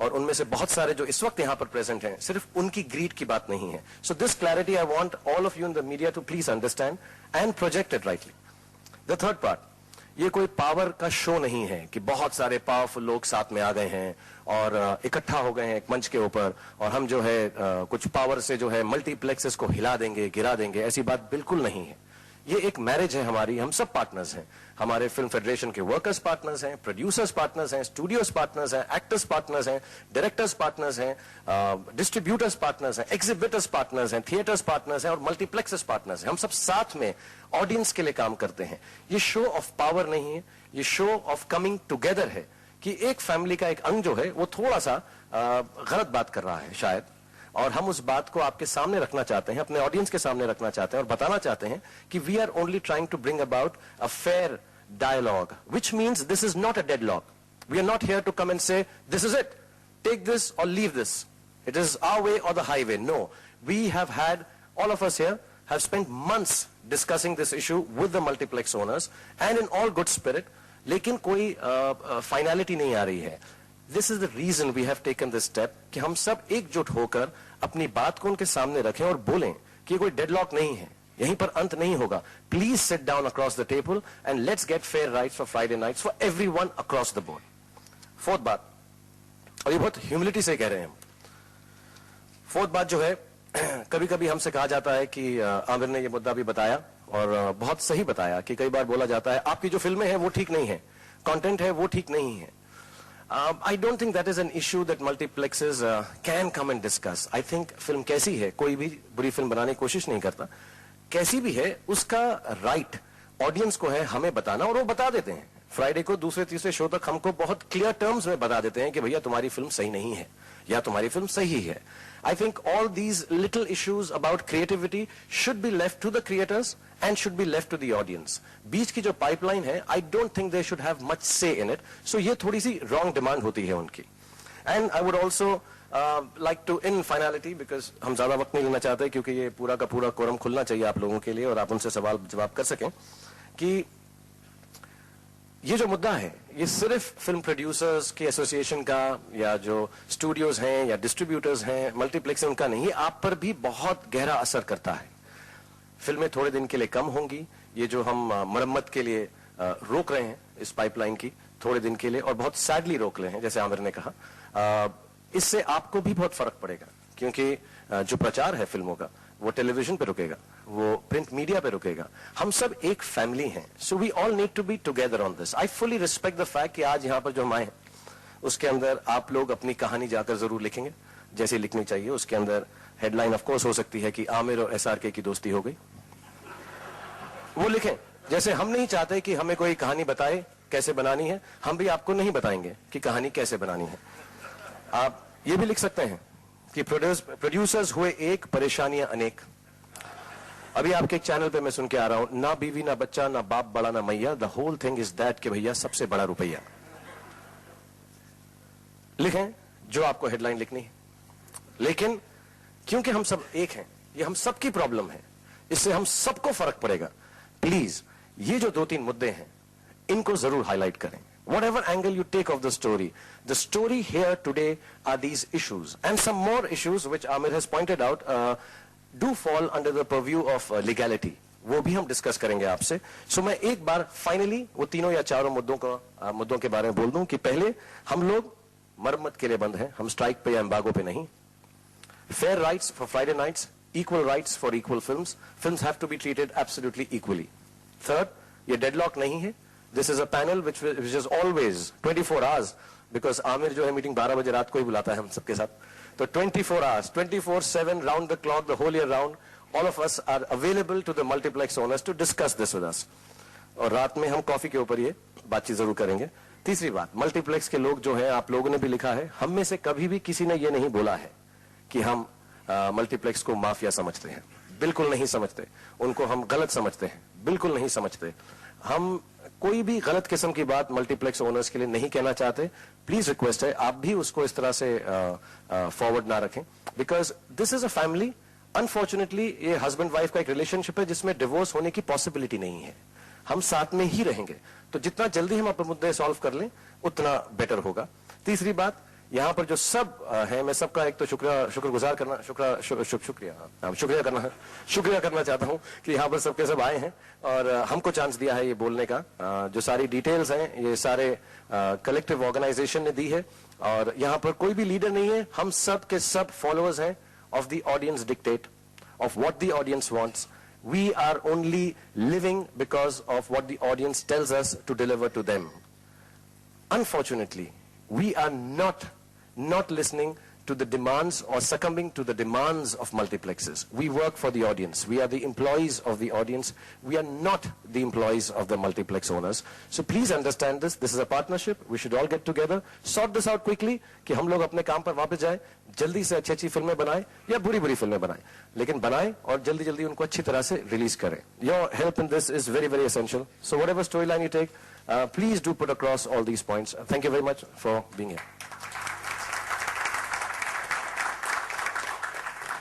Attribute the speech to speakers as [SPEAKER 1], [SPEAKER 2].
[SPEAKER 1] और उनमें से बहुत सारे जो इस वक्त यहां पर प्रेजेंट हैं, सिर्फ उनकी ग्रीड की बात नहीं है. So this clarity I want all of you in the media to please understand and project it rightly. The third part, ये कोई पावर का शो नहीं है कि बहुत सारे पावरफुल लोग साथ में आ गए हैं और इकट्ठा हो गए हैं एक मंच के ऊपर और हम जो है कुछ पावर से जो है मल्टीप्लेक्सेस को हिला देंगे, गिरा देंगे. ऐसी बात बिल्कुल नहीं है. ये एक मैरिज है हमारी, हम सब पार्टनर्स हैं. हमारे फिल्म फेडरेशन के वर्कर्स पार्टनर्स हैं, प्रोड्यूसर्स पार्टनर्स हैं, स्टूडियोज पार्टनर्स हैं, एक्टर्स पार्टनर्स हैं, डायरेक्टर्स पार्टनर्स हैं, डिस्ट्रीब्यूटर्स पार्टनर्स हैं, एग्जिबिटर्स पार्टनर्स हैं, थिएटर्स पार्टनर्स हैं और मल्टीप्लेक्सेस पार्टनर्स हैं. हम सब साथ में ऑडियंस के लिए काम करते हैं. ये शो ऑफ पावर नहीं है, ये शो ऑफ कमिंग टुगेदर है कि एक फैमिली का एक अंग जो है वो थोड़ा सा गलत बात कर रहा है शायद, और हम उस बात को आपके सामने रखना चाहते हैं, अपने ऑडियंस के सामने रखना चाहते हैं और बताना चाहते हैं कि we are only trying to bring about a fair dialogue, which means this is not a deadlock. We are not here to come and say, this is it, take this or leave this. It is our way or the highway. No. We have had, all of us here, have spent months discussing this issue with the multiplex owners and in all good spirit, लेकिन कोई finality नहीं आ रही है. This is the reason we have taken this step, कि हम सब एकजुट होकर अपनी बात को उनके सामने रखें और बोलें कि कोई डेडलॉक नहीं है, यहीं पर अंत नहीं होगा. Please sit down across the table and let's get fair rights for Friday nights for everyone across the board. Fourth बात, और ये बहुत ह्यूमिलिटी से कह रहे हैं हम. फोर्थ बात जो है, कभी कभी हमसे कहा जाता है कि आमिर ने ये मुद्दा भी बताया और बहुत सही बताया कि कई बार बोला जाता है आपकी जो फिल्में हैं वो ठीक नहीं है, कंटेंट है वो ठीक नहीं है. I don't think that is an issue that multiplexes can come and discuss. I think film कैसी है, कोई भी बुरी फिल्म बनाने की कोशिश नहीं करता. कैसी भी है उसका राइट ऑडियंस को है हमें बताना, और वो बता देते हैं. फ्राइडे को दूसरे तीसरे शो तक हमको बहुत क्लियर टर्म्स में बता देते हैं कि भैया तुम्हारी फिल्म सही नहीं है या तुम्हारी फिल्म सही है. I think all these little issues about creativity should be left to the creators and should be left to the audience. बीच की जो पाइपलाइन है, I don't think they should have much say in it. सो ये थोड़ी सी wrong demand होती है उनकी. And I would also like to in finality, because हम ज्यादा वक्त नहीं लेना चाहते क्योंकि ये पूरा का पूरा कोरम खुलना चाहिए आप लोगों के लिए और आप उनसे सवाल जवाब कर सकें, कि ये जो मुद्दा है ये सिर्फ फिल्म प्रोड्यूसर्स की एसोसिएशन का या जो स्टूडियोज हैं या डिस्ट्रीब्यूटर्स हैं, मल्टीप्लेक्स उनका नहीं, आप पर भी बहुत गहरा असर करता है. फिल्में थोड़े दिन के लिए कम होंगी, ये जो हम मरम्मत के लिए रोक रहे हैं इस पाइपलाइन की थोड़े दिन के लिए, और बहुत सैडली रोक रहे हैं जैसे आमिर ने कहा. इससे आपको भी बहुत फर्क पड़ेगा क्योंकि जो प्रचार है फिल्मों का वो टेलीविजन पे रुकेगा, वो प्रिंट मीडिया पे रुकेगा. हम सब एक फैमिली हैं. So we all need to be together on this. I fully respect the fact कि आज यहाँ पर जो हम आए हैं उसके अंदर आप लोग अपनी कहानी जाकर जरूर लिखेंगे जैसे लिखनी चाहिए. उसके अंदर हेडलाइन ऑफ कोर्स हो सकती है कि आमिर और SRK की दोस्ती हो गई, वो लिखें. जैसे हम नहीं चाहते कि हमें कोई कहानी बताए कैसे बनानी है, हम भी आपको नहीं बताएंगे कि कहानी कैसे बनानी है. आप ये भी लिख सकते हैं कि प्रोड्यूसर्स हुए एक, परेशानियां अनेक. अभी आपके एक चैनल पे मैं सुन के आ रहा हूं, ना बीवी ना बच्चा ना बाप बड़ा ना मैया, the whole thing is that कि भैया सबसे बड़ा रुपया. लिखें जो आपको हेडलाइन लिखनी है, लेकिन क्योंकि हम सब एक हैं, ये हम सबकी प्रॉब्लम है, इससे हम सबको फर्क पड़ेगा. प्लीज ये जो 2-3 मुद्दे हैं इनको जरूर हाईलाइट करें. Whatever angle you take of the story here today are these issues and some more issues which Amir has pointed out do fall under the purview of legality. वो भी हम डिस्कस करेंगे आपसे. सो मैं एक बार फाइनली वो तीनों या चारों मुद्दों के बारे में बोल दूं कि पहले हम लोग मरम्मत के लिए बंद हैं, हम स्ट्राइक पे या एम्बागो पे नहीं. Fair rights for Friday nights, equal rights for equal films have to be treated absolutely equally. Third, ये डेडलॉक नहीं है. This is a panel which is always 24 hours, because Aamir जो है मीटिंग 12 बजे रात को ही बुलाता है हम सबके साथ. तो 24 hours, 24/7 round the clock, the whole year round, all of us are available to the multiplex owners to discuss this with us. और रात में हम कॉफी के ऊपर ये बातचीत जरूर करेंगे. तीसरी बात, मल्टीप्लेक्स के लोग जो हैं, आप लोगों ने भी लिखा है, हम में से कभी भी किसी ने ये नहीं बोला है कि हम मल्टीप्लेक्स को माफिया समझते हैं. बिल्कुल नहीं समझते. उनको हम गलत समझते हैं, बिल्कुल नहीं समझते. हम कोई भी गलत किस्म की बात मल्टीप्लेक्स ओनर्स के लिए नहीं कहना चाहते. प्लीज रिक्वेस्ट है आप भी उसको इस तरह से फॉरवर्ड ना रखें, because this is a family. Unfortunately ये हस्बैंड वाइफ का एक रिलेशनशिप है जिसमें डिवोर्स होने की पॉसिबिलिटी नहीं है. हम साथ में ही रहेंगे, तो जितना जल्दी हम अपने मुद्दे सॉल्व कर लें उतना बेटर होगा. तीसरी बात, यहाँ पर जो सब है, मैं सबका एक तो शुक्रगुजार करना शुक्रिया करना चाहता हूँ कि यहाँ पर सबके सब आए हैं और हमको चांस दिया है ये बोलने का। जो सारी डिटेल्स हैं ये सारे कलेक्टिव ऑर्गेनाइजेशन ने दी है और यहाँ पर कोई भी लीडर नहीं है, हम सब के सब फॉलोअर्स हैं of the audience dictate, of what the audience wants. We are only living because of what the audience tells us to deliver to them. Unfortunately, we are not listening to the demands or succumbing to the demands of multiplexes. We work for the audience. We are the employees of the audience. We are not the employees of the multiplex owners. So please understand this. This is a partnership. We should all get together, sort this out quickly कि हम लोग अपने काम पर वापस जाएं, जल्दी से अच्छी फिल्में बनाएं या बुरी फिल्में बनाएं, लेकिन बनाएं और जल्दी उनको अच्छी तरह से रिलीज करें. Your help in this is very essential. So whatever storyline you take, please do put across all these points. Thank you very much for being here.